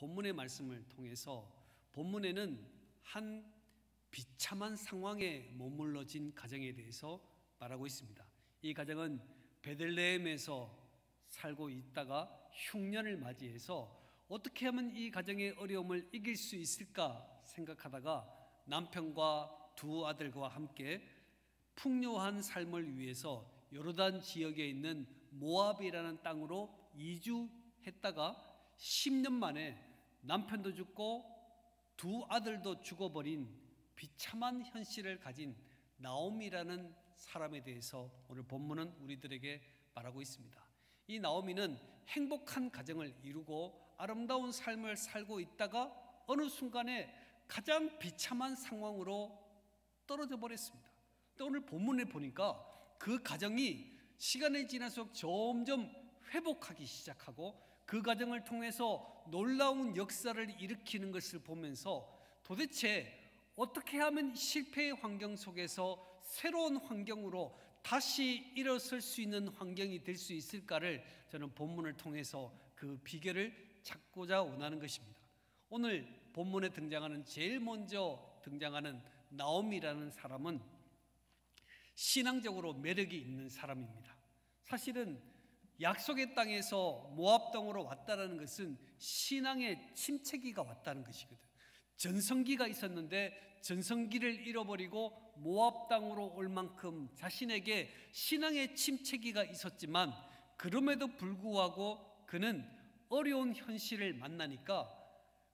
본문의 말씀을 통해서 본문에는 한 비참한 상황에 머물러진 가정에 대해서 말하고 있습니다. 이 가정은 베들레헴에서 살고 있다가 흉년을 맞이해서 어떻게 하면 이 가정의 어려움을 이길 수 있을까 생각하다가 남편과 두 아들과 함께 풍요한 삶을 위해서 요르단 지역에 있는 모압이라는 땅으로 이주했다가 10년 만에 남편도 죽고 두 아들도 죽어버린 비참한 현실을 가진 나오미라는 사람에 대해서 오늘 본문은 우리들에게 말하고 있습니다. 이 나오미는 행복한 가정을 이루고 아름다운 삶을 살고 있다가 어느 순간에 가장 비참한 상황으로 떨어져 버렸습니다. 또 오늘 본문에 보니까 그 가정이 시간이 지날수록 점점 회복하기 시작하고 그 가정을 통해서 놀라운 역사를 일으키는 것을 보면서 도대체 어떻게 하면 실패의 환경 속에서 새로운 환경으로 다시 일어설 수 있는 환경이 될 수 있을까를 저는 본문을 통해서 그 비결을 찾고자 원하는 것입니다. 오늘 본문에 등장하는 제일 먼저 등장하는 나오미라는 사람은 신앙적으로 매력이 있는 사람입니다. 사실은 약속의 땅에서 모압 땅으로 왔다는 것은 신앙의 침체기가 왔다는 것이거든. 전성기가 있었는데 전성기를 잃어버리고 모압 땅으로 올 만큼 자신에게 신앙의 침체기가 있었지만 그럼에도 불구하고 그는 어려운 현실을 만나니까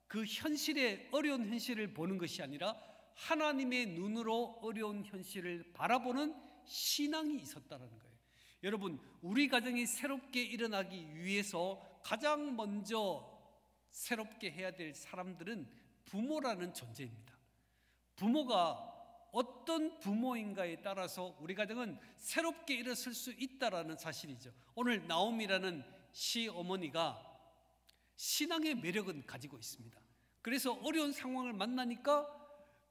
그 현실의 어려운 현실을 보는 것이 아니라 하나님의 눈으로 어려운 현실을 바라보는 신앙이 있었다는 거예요. 여러분, 우리 가정이 새롭게 일어나기 위해서 가장 먼저 새롭게 해야 될 사람들은 부모라는 존재입니다. 부모가 어떤 부모인가에 따라서 우리 가정은 새롭게 일어설 수 있다라는 사실이죠. 오늘 나오미라는 시어머니가 신앙의 매력은 가지고 있습니다. 그래서 어려운 상황을 만나니까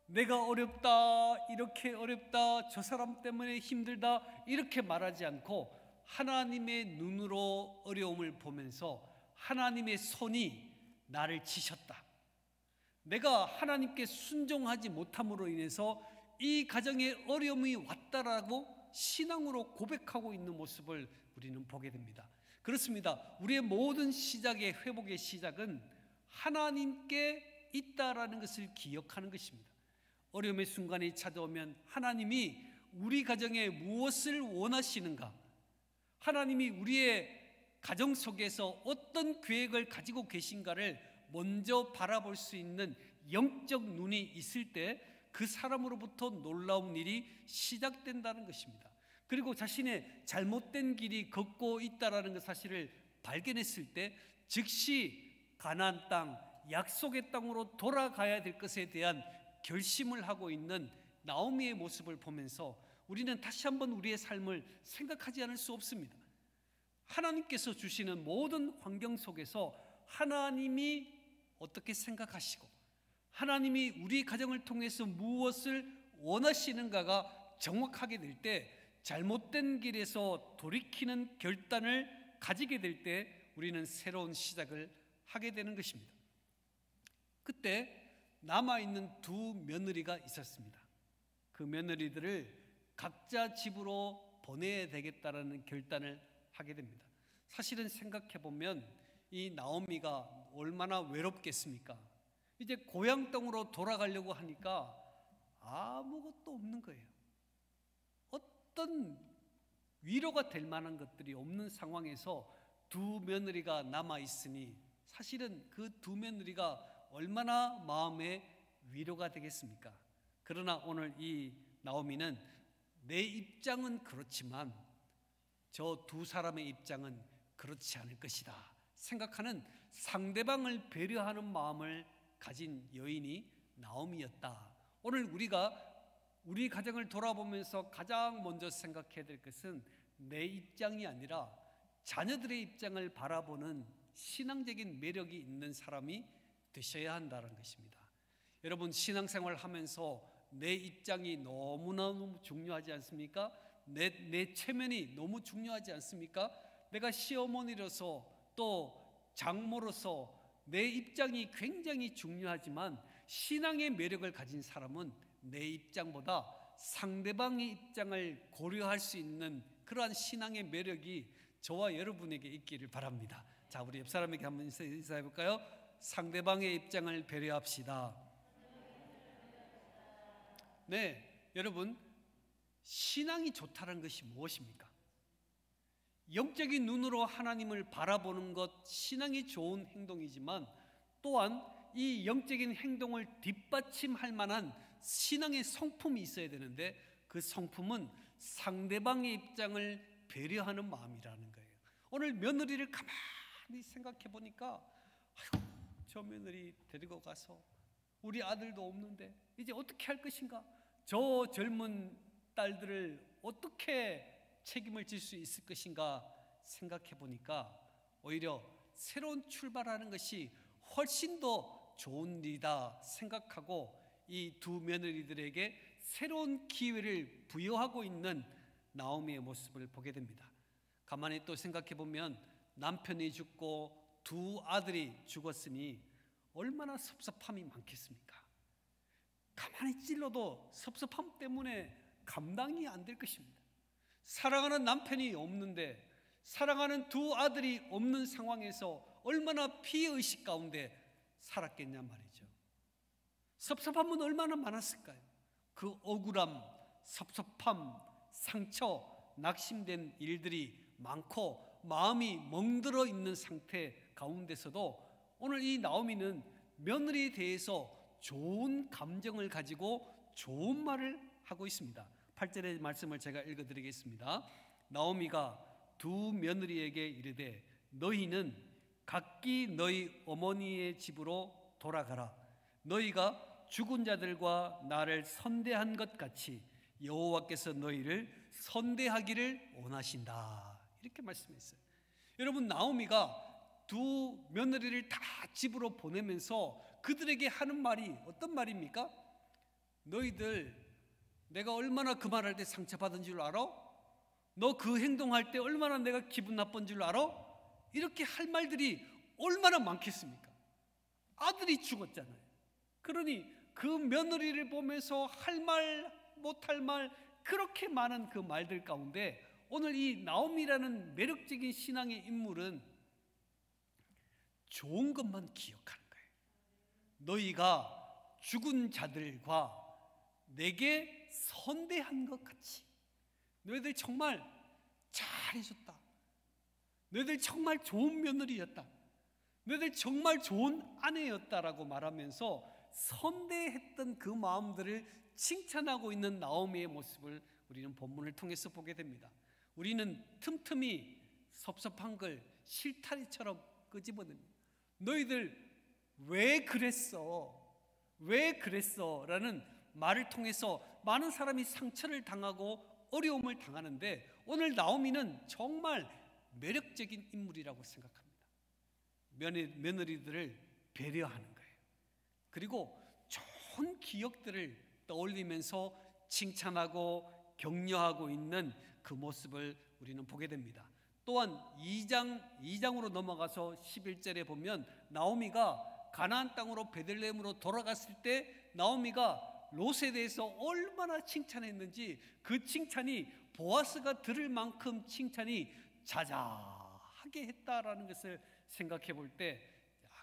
내가 어렵다, 이렇게 어렵다, 저 사람 때문에 힘들다 이렇게 말하지 않고 하나님의 눈으로 어려움을 보면서 하나님의 손이 나를 치셨다, 내가 하나님께 순종하지 못함으로 인해서 이 가정에 어려움이 왔다라고 신앙으로 고백하고 있는 모습을 우리는 보게 됩니다. 그렇습니다. 우리의 모든 시작의 회복의 시작은 하나님께 있다라는 것을 기억하는 것입니다. 어려움의 순간이 찾아오면 하나님이 우리 가정에 무엇을 원하시는가, 하나님이 우리의 가정 속에서 어떤 계획을 가지고 계신가를 먼저 바라볼 수 있는 영적 눈이 있을 때 그 사람으로부터 놀라운 일이 시작된다는 것입니다. 그리고 자신의 잘못된 길이 걷고 있다는 그 사실을 발견했을 때 즉시 가나안 땅, 약속의 땅으로 돌아가야 될 것에 대한 결심을 하고 있는 나오미의 모습을 보면서 우리는 다시 한번 우리의 삶을 생각하지 않을 수 없습니다. 하나님께서 주시는 모든 환경 속에서 하나님이 어떻게 생각하시고 하나님이 우리 가정을 통해서 무엇을 원하시는가가 정확하게 될 때, 잘못된 길에서 돌이키는 결단을 가지게 될 때 우리는 새로운 시작을 하게 되는 것입니다. 그때 남아있는 두 며느리가 있었습니다. 그 며느리들을 각자 집으로 보내야 되겠다라는 결단을 하게 됩니다. 사실은 생각해보면 이 나오미가 얼마나 외롭겠습니까? 이제 고향 땅으로 돌아가려고 하니까 아무것도 없는 거예요. 어떤 위로가 될 만한 것들이 없는 상황에서 두 며느리가 남아있으니 사실은 그 두 며느리가 얼마나 마음에 위로가 되겠습니까? 그러나 오늘 이 나오미는 내 입장은 그렇지만 저 두 사람의 입장은 그렇지 않을 것이다 생각하는 상대방을 배려하는 마음을 가진 여인이 나오미였다. 오늘 우리가 우리 가정을 돌아보면서 가장 먼저 생각해야 될 것은 내 입장이 아니라 자녀들의 입장을 바라보는 신앙적인 매력이 있는 사람이 되셔야 한다는 것입니다. 여러분, 신앙생활 하면서 내 입장이 너무너무 중요하지 않습니까? 내 체면이 너무 중요하지 않습니까? 내가 시어머니로서 또 장모로서 내 입장이 굉장히 중요하지만 신앙의 매력을 가진 사람은 내 입장보다 상대방의 입장을 고려할 수 있는 그러한 신앙의 매력이 저와 여러분에게 있기를 바랍니다. 자, 우리 옆 사람에게 한번 인사해 볼까요? 상대방의 입장을 배려합시다. 네, 여러분, 신앙이 좋다는 것이 무엇입니까? 영적인 눈으로 하나님을 바라보는 것, 신앙이 좋은 행동이지만 또한 이 영적인 행동을 뒷받침할 만한 신앙의 성품이 있어야 되는데, 그 성품은 상대방의 입장을 배려하는 마음이라는 거예요. 오늘 며느리를 가만히 생각해 보니까, 아이고, 저 며느리 데리고 가서 우리 아들도 없는데 이제 어떻게 할 것인가? 저 젊은 딸들을 어떻게 책임을 질 수 있을 것인가 생각해 보니까 오히려 새로운 출발하는 것이 훨씬 더 좋은 일이다 생각하고 이 두 며느리들에게 새로운 기회를 부여하고 있는 나오미의 모습을 보게 됩니다. 가만히 또 생각해 보면 남편이 죽고 두 아들이 죽었으니 얼마나 섭섭함이 많겠습니까? 가만히 찔러도 섭섭함 때문에 감당이 안 될 것입니다. 사랑하는 남편이 없는데, 사랑하는 두 아들이 없는 상황에서 얼마나 피해의식 가운데 살았겠냐 말이죠. 섭섭함은 얼마나 많았을까요? 그 억울함, 섭섭함, 상처, 낙심된 일들이 많고 마음이 멍들어 있는 상태 가운데서도 오늘 이 나오미는 며느리에 대해서 좋은 감정을 가지고 좋은 말을 하고 있습니다. 8절의 말씀을 제가 읽어드리겠습니다. 나오미가 두 며느리에게 이르되 너희는 각기 너희 어머니의 집으로 돌아가라. 너희가 죽은 자들과 나를 선대한 것 같이 여호와께서 너희를 선대하기를 원하신다. 이렇게 말씀했어요. 여러분, 나오미가 두 며느리를 다 집으로 보내면서 그들에게 하는 말이 어떤 말입니까? 너희들 내가 얼마나 그 말할 때 상처받은 줄 알아? 너 그 행동할 때 얼마나 내가 기분 나쁜 줄 알아? 이렇게 할 말들이 얼마나 많겠습니까? 아들이 죽었잖아요. 그러니 그 며느리를 보면서 할 말 못할 말 그렇게 많은 그 말들 가운데 오늘 이 나오미라는 매력적인 신앙의 인물은 좋은 것만 기억하는 거예요. 너희가 죽은 자들과 내게 선대한 것 같이 너희들 정말 잘해줬다. 너희들 정말 좋은 며느리였다. 너희들 정말 좋은 아내였다라고 말하면서 선대했던 그 마음들을 칭찬하고 있는 나오미의 모습을 우리는 본문을 통해서 보게 됩니다. 우리는 틈틈이 섭섭한 걸 실타리처럼 끄집어냅니다. 너희들 왜 그랬어? 왜 그랬어? 라는 말을 통해서 많은 사람이 상처를 당하고 어려움을 당하는데 오늘 나오미는 정말 매력적인 인물이라고 생각합니다. 며느리들을 배려하는 거예요. 그리고 좋은 기억들을 떠올리면서 칭찬하고 격려하고 있는 그 모습을 우리는 보게 됩니다. 또한 2장으로 넘어가서 11절에 보면 나오미가 가나안 땅으로 베들레헴으로 돌아갔을 때 나오미가 롯에 대해서 얼마나 칭찬했는지 그 칭찬이 보아스가 들을 만큼 칭찬이 자자하게 했다라는 것을 생각해 볼 때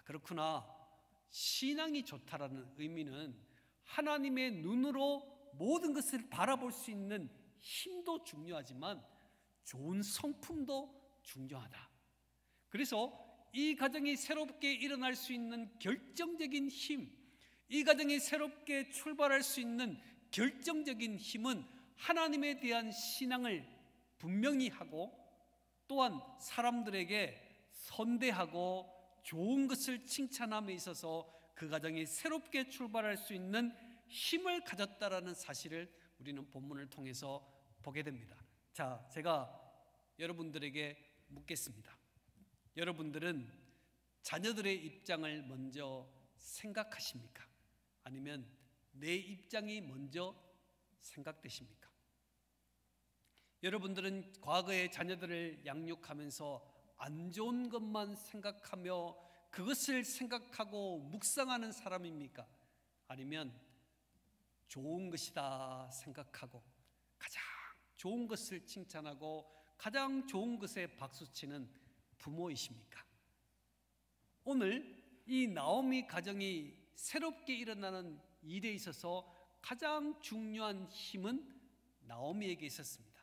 그렇구나. 신앙이 좋다라는 의미는 하나님의 눈으로 모든 것을 바라볼 수 있는 힘도 중요하지만 좋은 성품도 중요하다. 그래서 이 가정이 새롭게 일어날 수 있는 결정적인 힘, 이 가정이 새롭게 출발할 수 있는 결정적인 힘은 하나님에 대한 신앙을 분명히 하고 또한 사람들에게 선대하고 좋은 것을 칭찬함에 있어서 그 가정이 새롭게 출발할 수 있는 힘을 가졌다라는 사실을 우리는 본문을 통해서 보게 됩니다. 자, 제가 여러분들에게 묻겠습니다. 여러분들은 자녀들의 입장을 먼저 생각하십니까? 아니면 내 입장이 먼저 생각되십니까? 여러분들은 과거에 자녀들을 양육하면서 안 좋은 것만 생각하며 그것을 생각하고 묵상하는 사람입니까? 아니면 좋은 것이다 생각하고 가장 좋은 것을 칭찬하고 가장 좋은 것에 박수치는 부모이십니까? 오늘 이 나오미 가정이 새롭게 일어나는 일에 있어서 가장 중요한 힘은 나오미에게 있었습니다.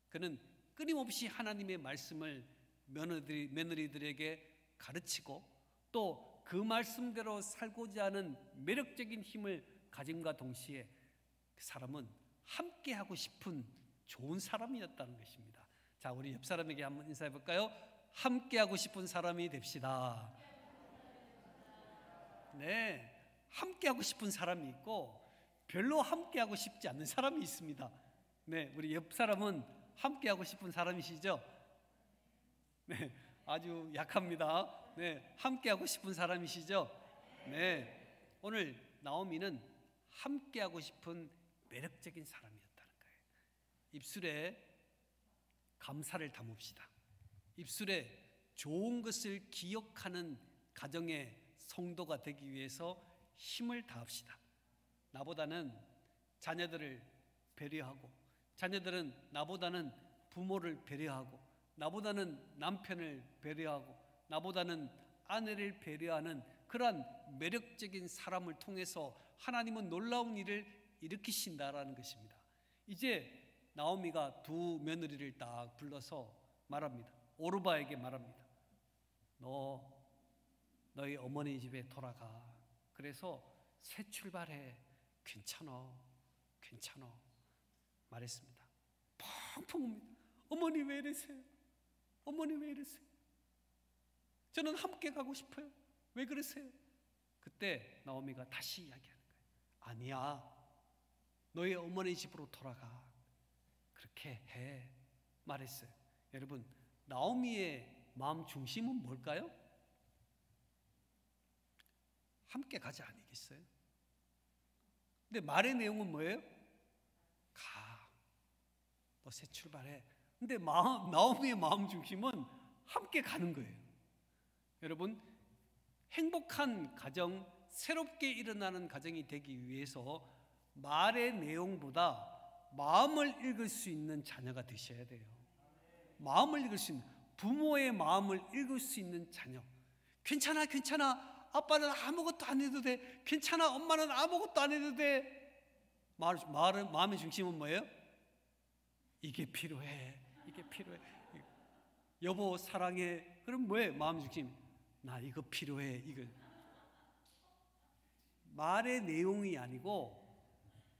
그는 끊임없이 하나님의 말씀을 며느리들에게 가르치고 또 그 말씀대로 살고자 하는 매력적인 힘을 가짐과 동시에 그 사람은 함께하고 싶은 좋은 사람이었다는 것입니다. 자, 우리 옆 사람에게 한번 인사해 볼까요? 함께하고 싶은 사람이 됩시다. 네, 함께하고 싶은 사람이 있고 별로 함께하고 싶지 않는 사람이 있습니다. 네, 우리 옆 사람은 함께하고 싶은 사람이시죠? 네, 아주 약합니다. 네, 함께하고 싶은 사람이시죠? 네, 오늘 나오미는 함께하고 싶은 매력적인 사람이었다는 거예요. 입술에 감사를 담읍시다. 입술에 좋은 것을 기억하는 가정의 성도가 되기 위해서 힘을 다합시다. 나보다는 자녀들을 배려하고, 자녀들은 나보다는 부모를 배려하고, 나보다는 남편을 배려하고, 나보다는 아내를 배려하는 그러한 매력적인 사람을 통해서 하나님은 놀라운 일을 일으키신다라는 것입니다. 이제 나오미가 두 며느리를 딱 불러서 말합니다. 오르바에게 말합니다. 너희 어머니 집에 돌아가. 그래서 새 출발해. 괜찮아 말했습니다. 펑펑 웁니다. 어머니 왜 이러세요? 어머니 왜 이러세요? 저는 함께 가고 싶어요. 왜 그러세요? 그때 나오미가 다시 이야기하는 거예요. 아니야, 너희 어머니 집으로 돌아가. 그렇게 해 말했어요. 여러분, 나오미의 마음 중심은 뭘까요? 함께 가자 아니겠어요? 근데 말의 내용은 뭐예요? 가, 너 새 출발해. 근데 나오미의 마음 중심은 함께 가는 거예요. 여러분, 행복한 가정, 새롭게 일어나는 가정이 되기 위해서 말의 내용보다 마음을 읽을 수 있는 자녀가 되셔야 돼요. 마음을 읽을 수 있는, 부모의 마음을 읽을 수 있는 자녀. 괜찮아 아빠는 아무것도 안 해도 돼. 괜찮아, 엄마는 아무것도 안 해도 돼. 마음의 중심은 뭐예요? 이게 필요해. 여보 사랑해. 그럼 뭐예요? 마음 중심. 나 이거 필요해. 이거. 말의 내용이 아니고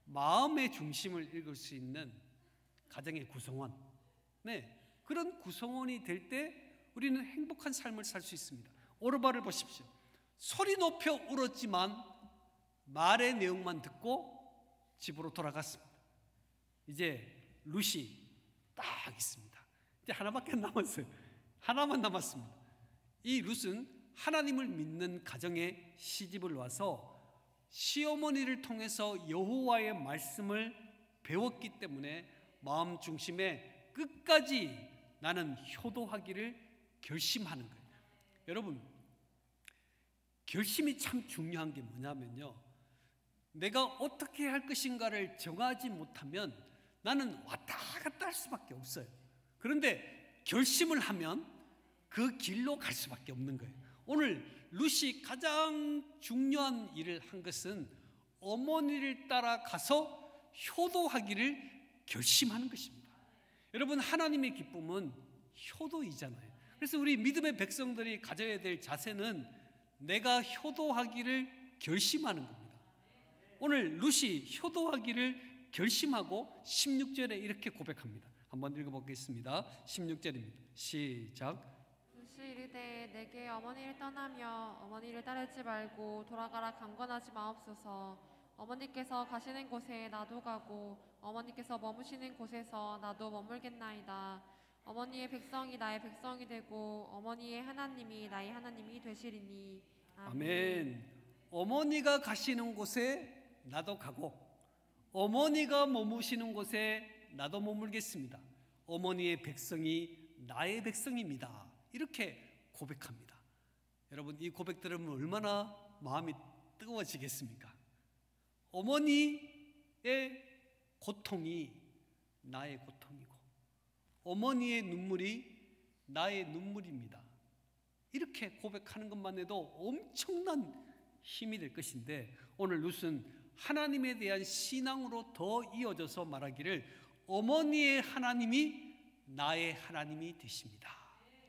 마음의 중심을 읽을 수 있는 가정의 구성원. 네, 그런 구성원이 될 때 우리는 행복한 삶을 살 수 있습니다. 오르바를 보십시오. 소리 높여 울었지만 말의 내용만 듣고 집으로 돌아갔습니다. 이제 룻이 딱 있습니다. 이제 하나밖에 안 남았어요. 하나만 남았습니다. 이 룻은 하나님을 믿는 가정에 시집을 와서 시어머니를 통해서 여호와의 말씀을 배웠기 때문에 마음 중심에 끝까지 나는 효도하기를 결심하는 거예요. 여러분, 결심이 참 중요한 게 뭐냐면요, 내가 어떻게 할 것인가를 정하지 못하면 나는 왔다 갔다 할 수밖에 없어요. 그런데 결심을 하면 그 길로 갈 수밖에 없는 거예요. 오늘 룻이 가장 중요한 일을 한 것은 어머니를 따라가서 효도하기를 결심하는 것입니다. 여러분, 하나님의 기쁨은 효도이잖아요. 그래서 우리 믿음의 백성들이 가져야 될 자세는 내가 효도하기를 결심하는 겁니다. 오늘 룻이 효도하기를 결심하고 16절에 이렇게 고백합니다. 한번 읽어보겠습니다. 16절입니다. 시작. 룻이 이르되 내게 어머니를 떠나며 어머니를 따르지 말고 돌아가라 강권하지 마옵소서. 어머니께서 가시는 곳에 나도 가고 어머니께서 머무시는 곳에서 나도 머물겠나이다. 어머니의 백성이 나의 백성이 되고 어머니의 하나님이 나의 하나님이 되시리니. 아멘. 어머니가 가시는 곳에 나도 가고 어머니가 머무시는 곳에 나도 머물겠습니다. 어머니의 백성이 나의 백성입니다. 이렇게 고백합니다. 여러분, 이 고백 들으면 얼마나 마음이 뜨거워지겠습니까? 어머니의 고통이 나의 고통이고 어머니의 눈물이 나의 눈물입니다. 이렇게 고백하는 것만 해도 엄청난 힘이 될 것인데, 오늘 룻은 하나님에 대한 신앙으로 더 이어져서 말하기를 어머니의 하나님이 나의 하나님이 되십니다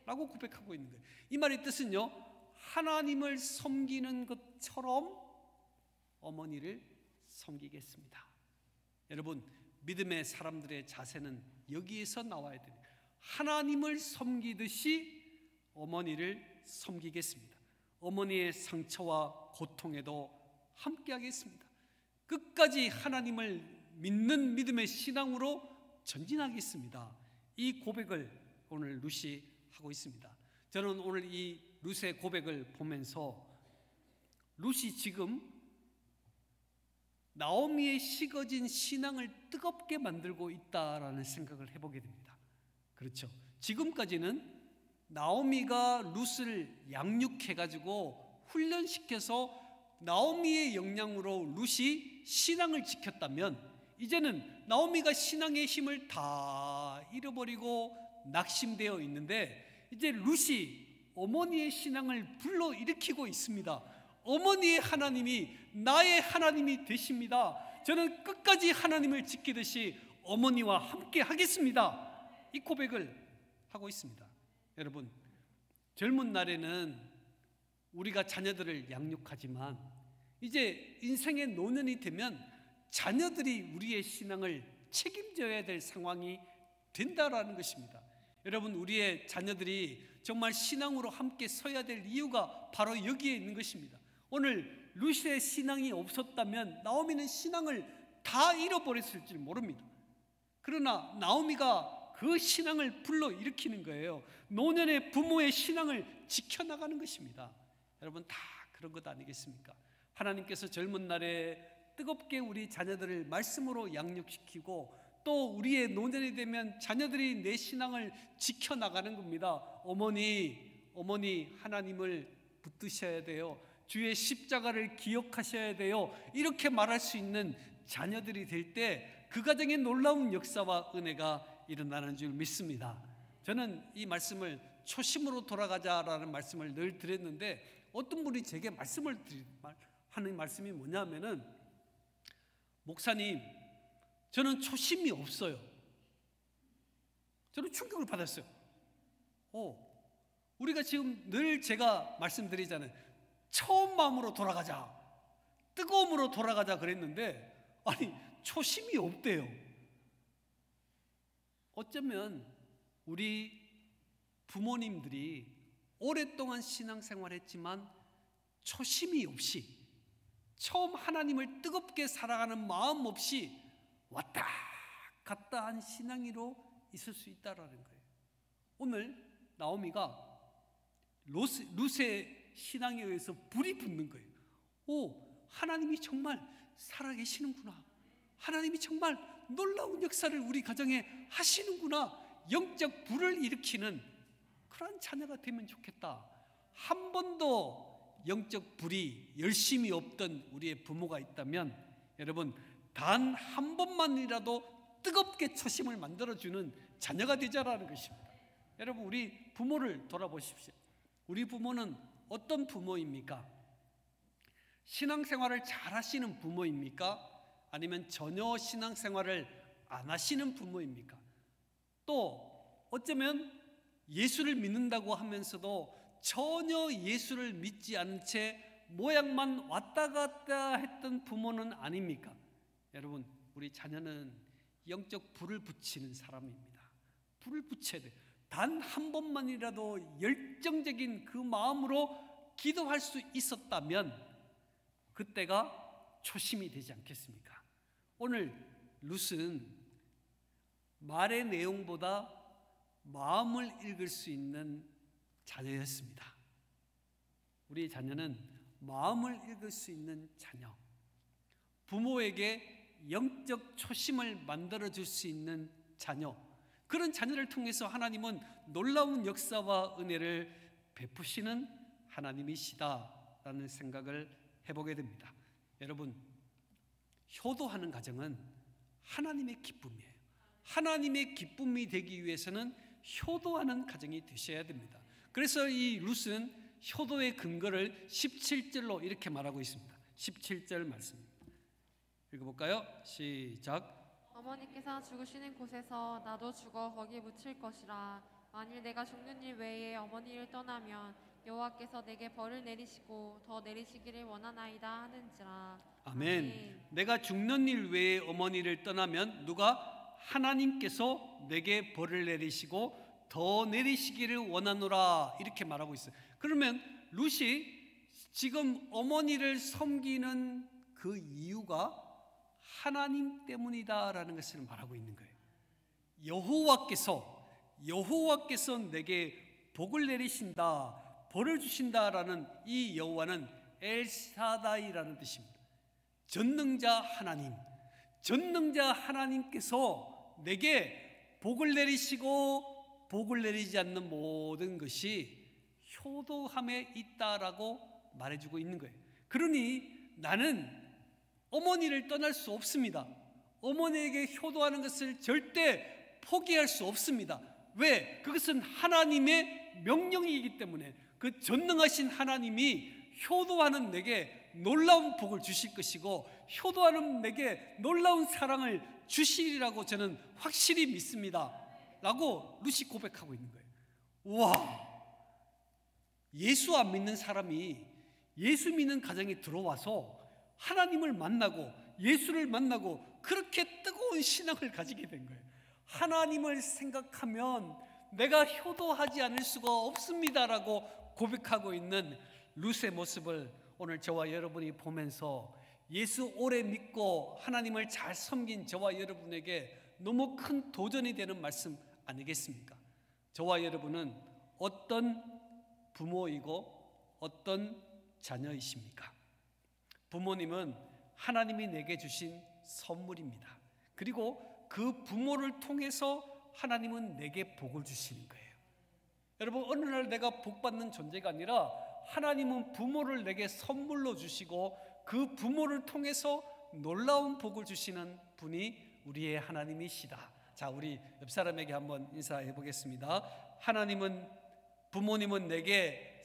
라고 고백하고 있는 거예요. 이 말의 뜻은요, 하나님을 섬기는 것처럼 어머니를 섬기겠습니다. 여러분, 믿음의 사람들의 자세는 여기에서 나와야 됩니다. 하나님을 섬기듯이 어머니를 섬기겠습니다. 어머니의 상처와 고통에도 함께하겠습니다. 끝까지 하나님을 믿는 믿음의 신앙으로 전진하겠습니다. 이 고백을 오늘 룻이 하고 있습니다. 저는 오늘 이 룻의 고백을 보면서 룻이 지금 나오미의 식어진 신앙을 뜨겁게 만들고 있다라는 생각을 해보게 됩니다. 그렇죠. 지금까지는 나오미가 룻을 양육해가지고 훈련시켜서 나오미의 영향으로 룻이 신앙을 지켰다면, 이제는 나오미가 신앙의 힘을 다 잃어버리고 낙심되어 있는데, 이제 룻이 어머니의 신앙을 불러일으키고 있습니다. 어머니의 하나님이 나의 하나님이 되십니다. 저는 끝까지 하나님을 지키듯이 어머니와 함께 하겠습니다. 이 고백을 하고 있습니다. 여러분, 젊은 날에는 우리가 자녀들을 양육하지만 이제 인생의 노년이 되면 자녀들이 우리의 신앙을 책임져야 될 상황이 된다라는 것입니다. 여러분, 우리의 자녀들이 정말 신앙으로 함께 서야 될 이유가 바로 여기에 있는 것입니다. 오늘 룻의 신앙이 없었다면 나오미는 신앙을 다 잃어버렸을지 모릅니다. 그러나 나오미가 그 신앙을 불러일으키는 거예요. 노년의 부모의 신앙을 지켜나가는 것입니다. 여러분, 다 그런 것 아니겠습니까? 하나님께서 젊은 날에 뜨겁게 우리 자녀들을 말씀으로 양육시키고 또 우리의 노년이 되면 자녀들이 내 신앙을 지켜나가는 겁니다. 어머니 하나님을 붙드셔야 돼요. 주의 십자가를 기억하셔야 돼요. 이렇게 말할 수 있는 자녀들이 될 때 그 가정에 놀라운 역사와 은혜가 일어나는 줄 믿습니다. 저는 이 말씀을 초심으로 돌아가자라는 말씀을 늘 드렸는데, 어떤 분이 제게 하는 말씀이 뭐냐면은, 목사님, 저는 초심이 없어요. 저는 충격을 받았어요. 우리가 지금 늘 제가 말씀드리잖아요. 처음 마음으로 돌아가자, 뜨거움으로 돌아가자 그랬는데, 아니 초심이 없대요. 어쩌면 우리 부모님들이 오랫동안 신앙생활했지만 초심이 없이, 처음 하나님을 뜨겁게 사랑하는 마음 없이 왔다 갔다 한 신앙으로 있을 수 있다라는 거예요. 오늘 나오미가 룻의 신앙에 의해서 불이 붙는 거예요. 하나님이 정말 살아계시는구나. 하나님이 정말 놀라운 역사를 우리 가정에 하시는구나. 영적 불을 일으키는 그런 자녀가 되면 좋겠다. 한 번도 영적 불이 열심히 없던 우리의 부모가 있다면, 여러분, 단 한 번만이라도 뜨겁게 초심을 만들어주는 자녀가 되자라는 것입니다. 여러분, 우리 부모를 돌아보십시오. 우리 부모는 어떤 부모입니까? 신앙생활을 잘 하시는 부모입니까? 아니면 전혀 신앙생활을 안 하시는 부모입니까? 또 어쩌면 예수를 믿는다고 하면서도 전혀 예수를 믿지 않은 채 모양만 왔다 갔다 했던 부모는 아닙니까? 여러분, 우리 자녀는 영적 불을 붙이는 사람입니다. 불을 붙여야 돼요. 단 한 번만이라도 열정적인 그 마음으로 기도할 수 있었다면 그때가 초심이 되지 않겠습니까? 오늘 룻은 말의 내용보다 마음을 읽을 수 있는 자녀였습니다. 우리 자녀는 마음을 읽을 수 있는 자녀, 부모에게 영적 초심을 만들어줄 수 있는 자녀, 그런 자녀를 통해서 하나님은 놀라운 역사와 은혜를 베푸시는 하나님이시다라는 생각을 해보게 됩니다. 여러분, 효도하는 가정은 하나님의 기쁨이에요. 하나님의 기쁨이 되기 위해서는 효도하는 가정이 되셔야 됩니다. 그래서 이 룻은 효도의 근거를 17절로 이렇게 말하고 있습니다. 17절 말씀 읽어볼까요? 시작. 어머니께서 죽으시는 곳에서 나도 죽어 거기 묻힐 것이라. 만일 내가 죽는 일 외에 어머니를 떠나면 여호와께서 내게 벌을 내리시고 더 내리시기를 원하나이다 하는지라. 아멘. 내가 죽는 일 외에 어머니를 떠나면 누가? 하나님께서 내게 벌을 내리시고 더 내리시기를 원하노라 이렇게 말하고 있어요. 그러면 룻이 지금 어머니를 섬기는 그 이유가 하나님 때문이다라는 것을 말하고 있는 거예요. 여호와께서 내게 복을 내리신다, 벌을 주신다라는 이 여호와는 엘사다이라는 뜻입니다. 전능자 하나님께서 내게 복을 내리시고 복을 내리지 않는 모든 것이 효도함에 있다라고 말해주고 있는 거예요. 그러니 나는 어머니를 떠날 수 없습니다. 어머니에게 효도하는 것을 절대 포기할 수 없습니다. 왜? 그것은 하나님의 명령이기 때문에. 그 전능하신 하나님이 효도하는 내게 놀라운 복을 주실 것이고 효도하는 내게 놀라운 사랑을 주시리라고 저는 확실히 믿습니다 라고 룻이 고백하고 있는 거예요. 우와, 예수 안 믿는 사람이 예수 믿는 가정에 들어와서 하나님을 만나고 예수를 만나고 그렇게 뜨거운 신앙을 가지게 된 거예요. 하나님을 생각하면 내가 효도하지 않을 수가 없습니다라고 고백하고 있는 룻의 모습을 오늘 저와 여러분이 보면서 예수 오래 믿고 하나님을 잘 섬긴 저와 여러분에게 너무 큰 도전이 되는 말씀 아니겠습니까? 저와 여러분은 어떤 부모이고 어떤 자녀이십니까? 부모님은 하나님이 내게 주신 선물입니다. 그리고 그 부모를 통해서 하나님은 내게 복을 주시는 거예요. 여러분, 어느 날 내가 복 받는 존재가 아니라 하나님은 부모를 내게 선물로 주시고 그 부모를 통해서 놀라운 복을 주시는 분이 우리의 하나님이시다. 자, 우리 옆 사람에게 한번 인사해 보겠습니다. 부모님은 내게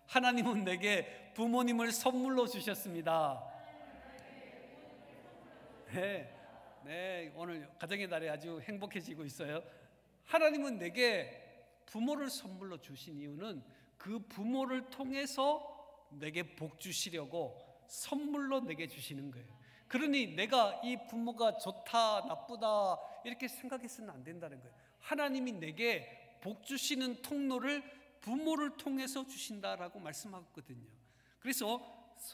하나님은 내게 부모님을 선물로 주셨습니다. 네, 오늘 가정의 날에 아주 행복해지고 있어요. 하나님은 내게 부모를 선물로 주신 이유는 그 부모를 통해서 내게 복 주시려고 선물로 내게 주시는 거예요. 그러니 내가 이 부모가 좋다, 나쁘다 이렇게 생각해서는 안 된다는 거예요. 하나님이 내게 복 주시는 통로를 부모를 통해서 주신다라고 말씀하거든요. 그래서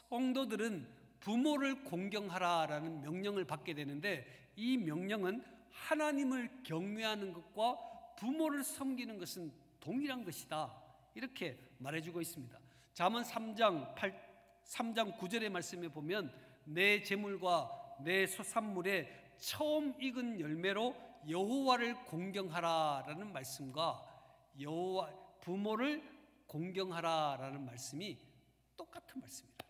성도들은 부모를 공경하라라는 명령을 받게 되는데 이 명령은 하나님을 경외하는 것과 부모를 섬기는 것은 동일한 것이다 이렇게 말해주고 있습니다. 잠언 3장 9절의 말씀에 보면 내 재물과 내 소산물의 처음 익은 열매로 여호와를 공경하라라는 말씀과 부모를 공경하라라는 말씀이 똑같은 말씀입니다.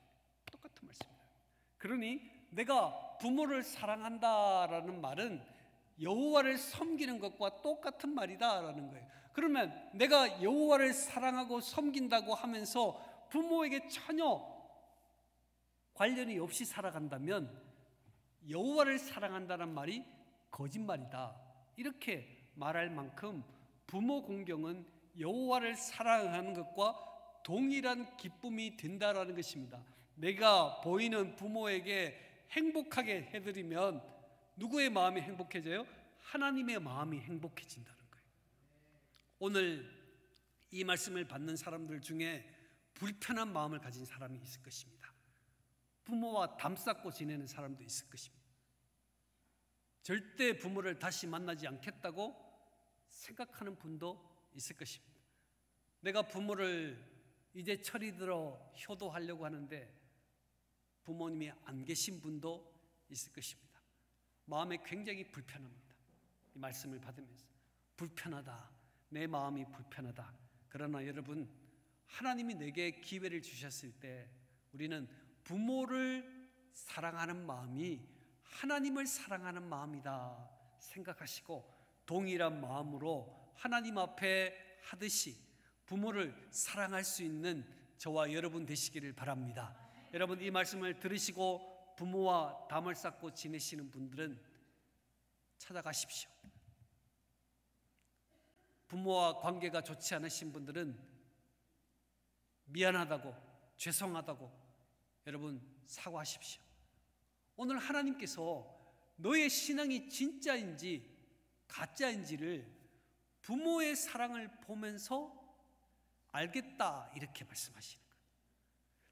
그러니 내가 부모를 사랑한다라는 말은 여호와를 섬기는 것과 똑같은 말이다라는 거예요. 그러면 내가 여호와를 사랑하고 섬긴다고 하면서 부모에게 전혀 관련이 없이 살아간다면 여호와를 사랑한다는 말이 거짓말이다 이렇게 말할 만큼 부모 공경은 여호와를 사랑하는 것과 동일한 기쁨이 된다라는 것입니다. 내가 보이는 부모에게 행복하게 해드리면 누구의 마음이 행복해져요? 하나님의 마음이 행복해진다는 거예요. 오늘 이 말씀을 받는 사람들 중에 불편한 마음을 가진 사람이 있을 것입니다. 부모와 담쌓고 지내는 사람도 있을 것입니다. 절대 부모를 다시 만나지 않겠다고 생각하는 분도 있을 것입니다. 내가 부모를 이제 철이 들어 효도하려고 하는데 부모님이 안 계신 분도 있을 것입니다. 마음에 굉장히 불편합니다. 이 말씀을 받으면서 불편하다, 내 마음이 불편하다. 그러나 여러분, 하나님이 내게 기회를 주셨을 때 우리는 부모를 사랑하는 마음이 하나님을 사랑하는 마음이다 생각하시고 동일한 마음으로 하나님 앞에 하듯이 부모를 사랑할 수 있는 저와 여러분 되시기를 바랍니다. 여러분, 이 말씀을 들으시고 부모와 담을 쌓고 지내시는 분들은 찾아가십시오. 부모와 관계가 좋지 않으신 분들은 미안하다고, 죄송하다고 여러분 사과하십시오. 오늘 하나님께서 너의 신앙이 진짜인지 가짜인지를 부모의 사랑을 보면서 알겠다 이렇게 말씀하시는 거예요.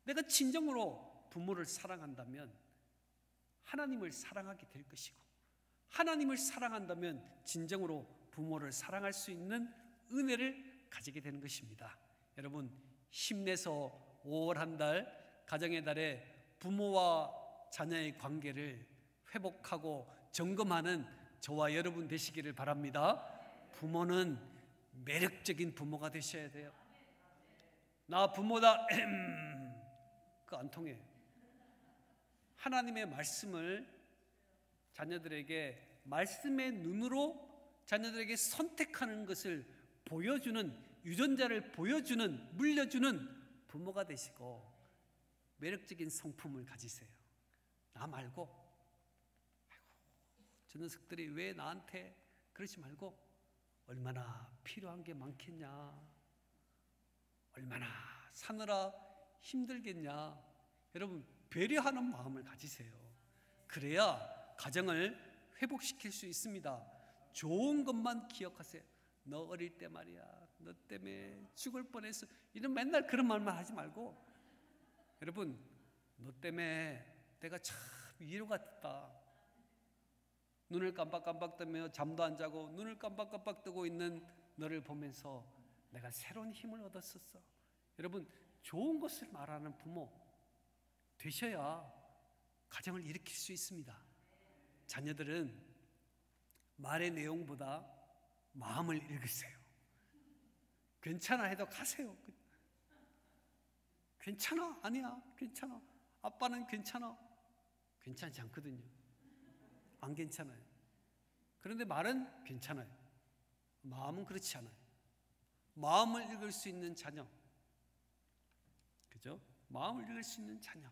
내가 진정으로 부모를 사랑한다면 하나님을 사랑하게 될 것이고, 하나님을 사랑한다면 진정으로 부모를 사랑할 수 있는 은혜를 가지게 되는 것입니다. 여러분, 힘내서 5월 한 달 가정의 달에 부모와 자녀의 관계를 회복하고 점검하는 저와 여러분 되시기를 바랍니다. 부모는 매력적인 부모가 되셔야 돼요. 나 부모다 그거 안 통해. 하나님의 말씀을 자녀들에게 말씀의 눈으로 자녀들에게 선택하는 것을 보여주는, 유전자를 보여주는, 물려주는 부모가 되시고 매력적인 성품을 가지세요. 나 말고 아이고, 저 녀석들이 왜 나한테 그러지 말고 얼마나 필요한 게 많겠냐, 얼마나 사느라 힘들겠냐. 여러분, 배려하는 마음을 가지세요. 그래야 가정을 회복시킬 수 있습니다. 좋은 것만 기억하세요. 너 어릴 때 말이야, 너 때문에 죽을 뻔했어, 이런 맨날 그런 말만 하지 말고, 여러분, 너 때문에 내가 참 위로가 됐다. 눈을 깜빡깜빡 뜨며 잠도 안 자고 눈을 깜빡깜빡 뜨고 있는 너를 보면서 내가 새로운 힘을 얻었었어. 여러분, 좋은 것을 말하는 부모 되셔야 가정을 일으킬 수 있습니다. 자녀들은 말의 내용보다 마음을 읽으세요. 괜찮아 해도 가세요. 괜찮아, 아니야, 괜찮아, 아빠는 괜찮아. 괜찮지 않거든요. 안 괜찮아요. 그런데 말은 괜찮아요. 마음은 그렇지 않아요. 마음을 읽을 수 있는 자녀, 그죠? 마음을 읽을 수 있는 자녀,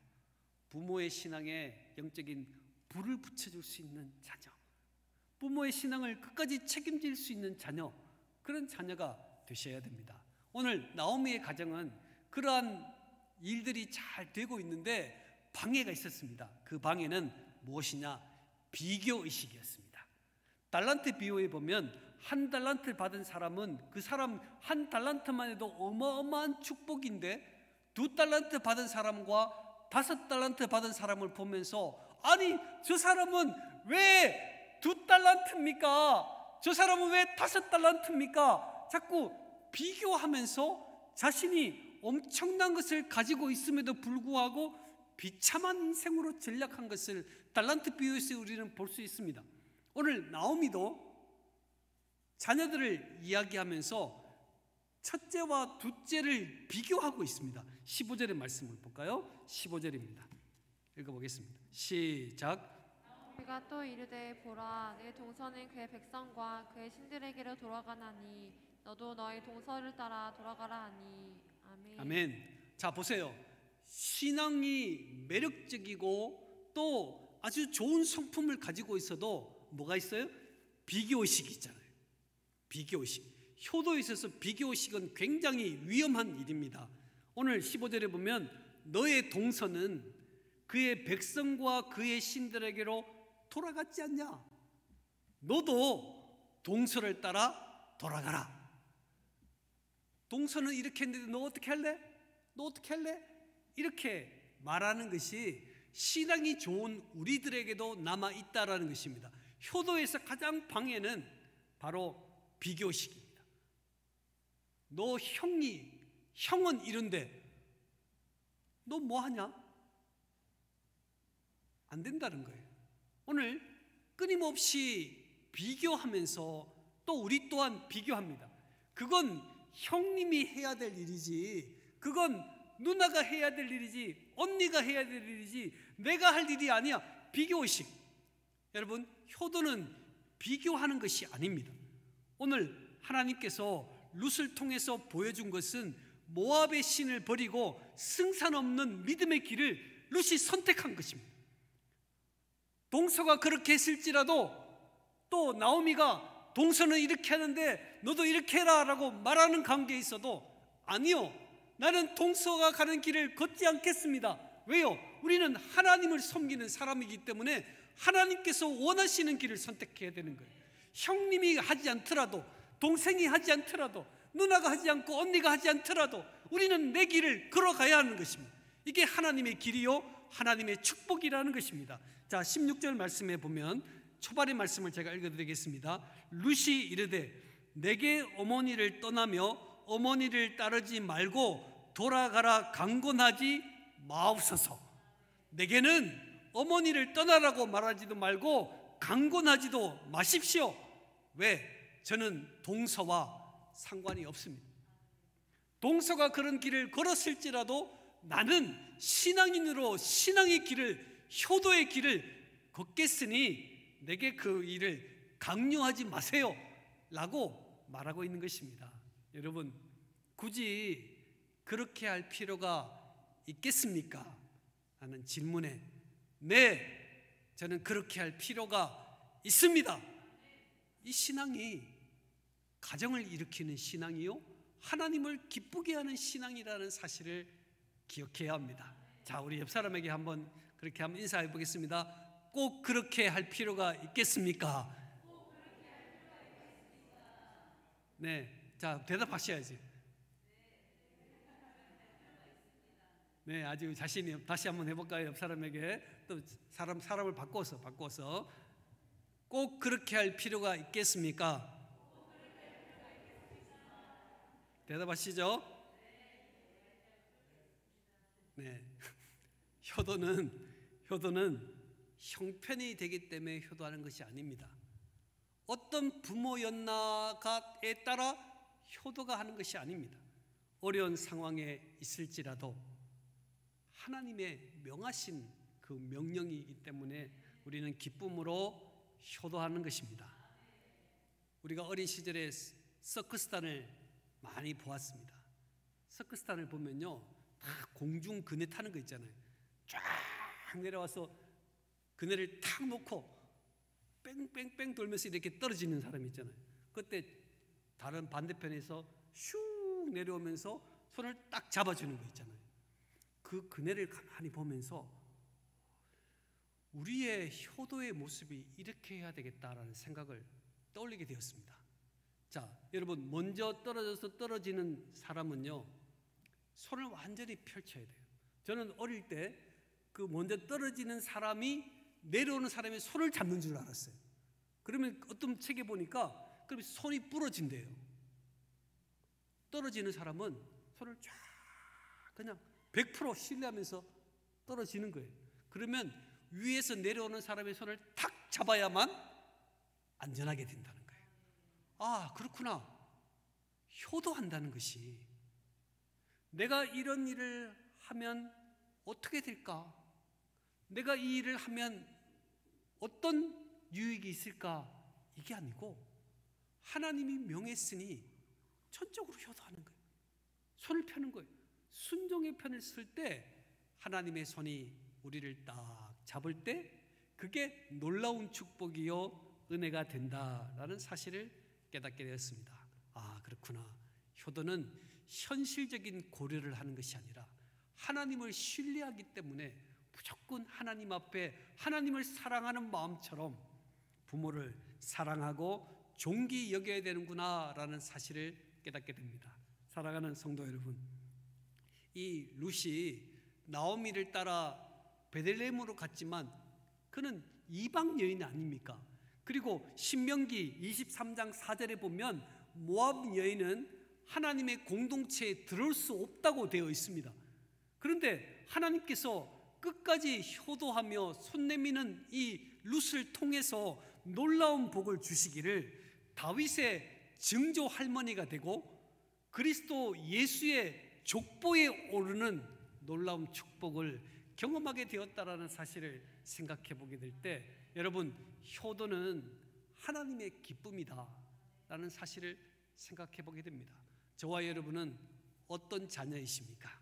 부모의 신앙에 영적인 불을 붙여줄 수 있는 자녀, 부모의 신앙을 끝까지 책임질 수 있는 자녀, 그런 자녀가 되셔야 됩니다. 오늘 나오미의 가정은 그러한 일들이 잘 되고 있는데 방해가 있었습니다. 그 방해는 무엇이냐? 비교의식이었습니다. 달란트 비유에 보면 한 달란트 받은 사람은 그 사람 한 달란트만 해도 어마어마한 축복인데, 2달란트 받은 사람과 5달란트 받은 사람을 보면서 아니, 저 사람은 왜 2달란트입니까? 저 사람은 왜 5달란트입니까? 자꾸 비교하면서 자신이 엄청난 것을 가지고 있음에도 불구하고 비참한 인생으로 전락한 것을 달란트 비유에서 우리는 볼 수 있습니다. 오늘 나오미도 자녀들을 이야기하면서 첫째와 둘째를 비교하고 있습니다. 15절의 말씀을 볼까요? 15절입니다. 읽어보겠습니다. 시작. 그가 또 이르되 보라, 내 동서는 그의 백성과 그의 신들에게로 돌아가나니 너도 너의 동서를 따라 돌아가라 하니. 아멘. 아멘. 자, 보세요. 신앙이 매력적이고 또 아주 좋은 성품을 가지고 있어도 뭐가 있어요? 비교의식이 있잖아요. 비교의식. 효도에 있어서 비교의식은 굉장히 위험한 일입니다. 오늘 15절에 보면 너의 동서는 그의 백성과 그의 신들에게로 돌아갔지 않냐? 너도 동서를 따라 돌아가라. 동서는 이렇게 했는데 너 어떻게 할래? 너 어떻게 할래? 이렇게 말하는 것이 신앙이 좋은 우리들에게도 남아있다라는 것입니다. 효도에서 가장 방해는 바로 비교식입니다. 너 형은 이런데 너 뭐하냐? 안 된다는 거예요. 오늘 끊임없이 비교하면서 또 우리 또한 비교합니다. 그건 형님이 해야 될 일이지 그건 누나가 해야 될 일이지, 언니가 해야 될 일이지, 내가 할 일이 아니야. 비교의식. 여러분, 효도는 비교하는 것이 아닙니다. 오늘 하나님께서 룻을 통해서 보여준 것은 모압의 신을 버리고 승산 없는 믿음의 길을 룻이 선택한 것입니다. 동서가 그렇게 했을지라도 또 나오미가 동서는 이렇게 하는데 너도 이렇게 해라 라고 말하는 관계에 있어도 아니요, 나는 동서가 가는 길을 걷지 않겠습니다. 왜요? 우리는 하나님을 섬기는 사람이기 때문에 하나님께서 원하시는 길을 선택해야 되는 거예요. 형님이 하지 않더라도, 동생이 하지 않더라도, 누나가 하지 않고 언니가 하지 않더라도 우리는 내 길을 걸어가야 하는 것입니다. 이게 하나님의 길이요, 하나님의 축복이라는 것입니다. 자, 16절 말씀에 보면 초반의 말씀을 제가 읽어드리겠습니다. 룻이 이르되 내게 어머니를 떠나며 어머니를 따르지 말고 돌아가라 강권하지 마옵소서. 내게는 어머니를 떠나라고 말하지도 말고 강권하지도 마십시오. 왜? 저는 동서와 상관이 없습니다. 동서가 그런 길을 걸었을지라도 나는 신앙인으로 신앙의 길을, 효도의 길을 걷겠으니 내게 그 일을 강요하지 마세요 라고 말하고 있는 것입니다. 여러분, 굳이 그렇게 할 필요가 있겠습니까? 하는 질문에 네, 저는 그렇게 할 필요가 있습니다. 이 신앙이 가정을 일으키는 신앙이요, 하나님을 기쁘게 하는 신앙이라는 사실을 기억해야 합니다. 자, 우리 옆 사람에게 한번 그렇게 한번 인사해 보겠습니다. 꼭 그렇게 할 필요가 있겠습니까? 네, 자, 대답하셔야지. 네, 아주 자신이. 다시 한번 해볼까요? 옆 사람에게 또 사람을 바꿔서 꼭 그렇게 할 필요가 있겠습니까? 대답하시죠? 네, 효도는 형편이 되기 때문에 효도하는 것이 아닙니다. 어떤 부모였나가에 따라 효도가 하는 것이 아닙니다. 어려운 상황에 있을지라도 하나님의 명하신 그 명령이기 때문에 우리는 기쁨으로 효도하는 것입니다. 우리가 어린 시절에 서커스단을 많이 보았습니다. 서커스단을 보면요, 다 공중 그네 타는 거 있잖아요. 쫙 내려와서 그네를 탁 놓고 뺑뺑뺑 돌면서 이렇게 떨어지는 사람이 있잖아요. 그때 다른 반대편에서 슉 내려오면서 손을 딱 잡아주는 거 있잖아요. 그 그네를 가만히 보면서 우리의 효도의 모습이 이렇게 해야 되겠다라는 생각을 떠올리게 되었습니다. 자, 여러분, 먼저 떨어져서 떨어지는 사람은요, 손을 완전히 펼쳐야 돼요. 저는 어릴 때 그 먼저 떨어지는 사람이 내려오는 사람의 손을 잡는 줄 알았어요. 그러면 어떤 책에 보니까 그러면 손이 부러진대요. 떨어지는 사람은 손을 쫙 그냥 100% 신뢰하면서 떨어지는 거예요. 그러면 위에서 내려오는 사람의 손을 탁 잡아야만 안전하게 된다는 거예요. 아, 그렇구나. 효도한다는 것이 내가 이런 일을 하면 어떻게 될까? 내가 이 일을 하면 어떤 유익이 있을까? 이게 아니고 하나님이 명했으니 전적으로 효도하는 거예요. 손을 펴는 거예요. 순종의 편을 쓸 때 하나님의 손이 우리를 딱 잡을 때 그게 놀라운 축복이요 은혜가 된다라는 사실을 깨닫게 되었습니다. 아, 그렇구나. 효도는 현실적인 고려를 하는 것이 아니라 하나님을 신뢰하기 때문에 무조건 하나님 앞에 하나님을 사랑하는 마음처럼 부모를 사랑하고 존귀 여겨야 되는구나 라는 사실을 깨닫게 됩니다. 사랑하는 성도 여러분, 이 룻이 나오미를 따라 베들레헴으로 갔지만 그는 이방 여인 아닙니까? 그리고 신명기 23장 4절에 보면 모압 여인은 하나님의 공동체에 들어올 수 없다고 되어 있습니다. 그런데 하나님께서 끝까지 효도하며 손 내미는 이 룻을 통해서 놀라운 복을 주시기를 다윗의 증조 할머니가 되고 그리스도 예수의 족보에 오르는 놀라운 축복을 경험하게 되었다라는 사실을 생각해 보게 될 때, 여러분, 효도는 하나님의 기쁨이다 라는 사실을 생각해 보게 됩니다. 저와 여러분은 어떤 자녀이십니까?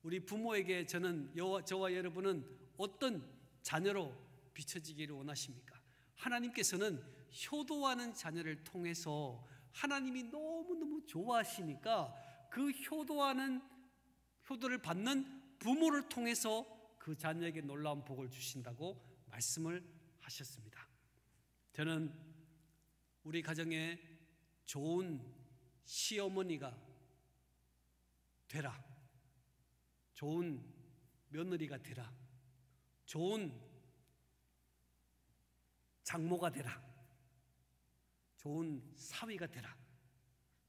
우리 부모에게 저와 여러분은 어떤 자녀로 비춰지기를 원하십니까? 하나님께서는 효도하는 자녀를 통해서 하나님이 너무너무 좋아하시니까 그 효도를 받는 부모를 통해서 그 자녀에게 놀라운 복을 주신다고 말씀을 하셨습니다. 저는 우리 가정에 좋은 시어머니가 되라, 좋은 며느리가 되라, 좋은 장모가 되라, 좋은 사위가 되라,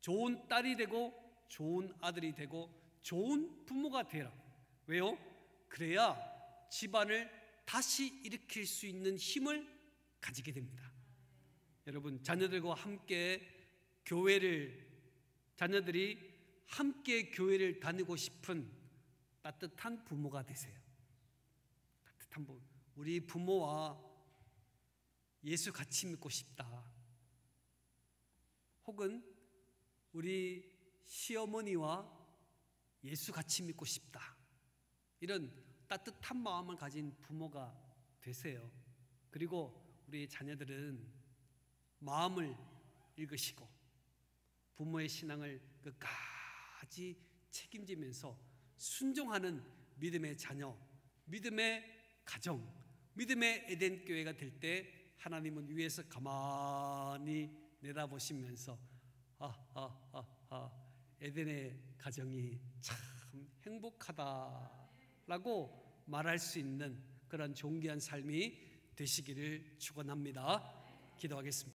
좋은 딸이 되고 좋은 아들이 되고 좋은 부모가 되라. 왜요? 그래야 집안을 다시 일으킬 수 있는 힘을 가지게 됩니다. 여러분, 자녀들이 함께 교회를 다니고 싶은 따뜻한 부모가 되세요. 따뜻한 부모. 우리 부모와 예수 같이 믿고 싶다. 혹은 우리 시어머니와 예수 같이 믿고 싶다. 이런 따뜻한 마음을 가진 부모가 되세요. 그리고 우리 자녀들은 마음을 읽으시고 부모의 신앙을 끝까지 책임지면서 순종하는 믿음의 자녀, 믿음의 가정, 믿음의 에덴 교회가 될 때 하나님은 위에서 가만히 내다보시면서 에덴의 가정이 참 행복하다라고 말할 수 있는 그런 존귀한 삶이 되시기를 축원합니다. 기도하겠습니다.